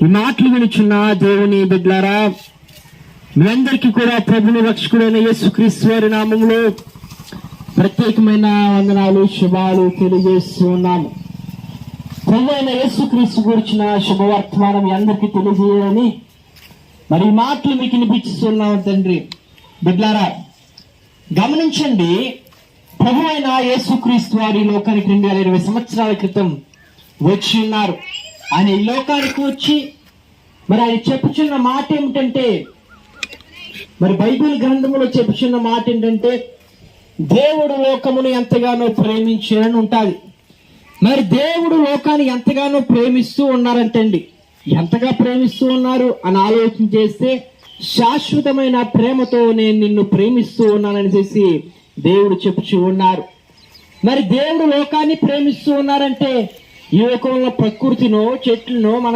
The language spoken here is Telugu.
ఈ మాటలు వినుచున్న దేవుని బిడ్డలారా, మీ అందరికీ కూడా ప్రభుని రక్షకుడైన యేసుక్రీస్తు వారి నామములో ప్రత్యేకమైన వందనాలు, శుభాలు తెలియజేస్తూ ఉన్నాము. ప్రభు అయిన యేసుక్రీస్తు గురించిన శుభవర్తమానం మీ అందరికీ తెలియజేయాలని మరి ఈ మాటలు మీకు వినిపిస్తున్నాము. తండ్రి బిడ్డలారా, గమనించండి, ప్రభు అయిన యేసుక్రీస్తు వారి లోకానికి 2020 సంవత్సరాల క్రితం వచ్చి ఉన్నారు. ఆయన ఈ లోకానికి వచ్చి మరి ఆయన చెప్పుచున్న మాట ఏమిటంటే, మరి బైబిల్ గ్రంథంలో చెప్పుచున్న మాట ఏంటంటే, దేవుడు లోకమును ఎంతగానో ప్రేమించారని ఉంటుంది. మరి దేవుడు లోకాన్ని ఎంతగానో ప్రేమిస్తూ ఉన్నారంటండి. ఎంతగా ప్రేమిస్తూ ఉన్నారు అని ఆలోచన చేస్తే, శాశ్వతమైన ప్రేమతో నేను నిన్ను ప్రేమిస్తూ ఉన్నానని చేసి దేవుడు చెప్పుచూ ఉన్నారు. మరి దేవుడు లోకాన్ని ప్రేమిస్తూ ఉన్నారంటే, ఈ లోకంలో ప్రకృతినో చెట్లనో మనం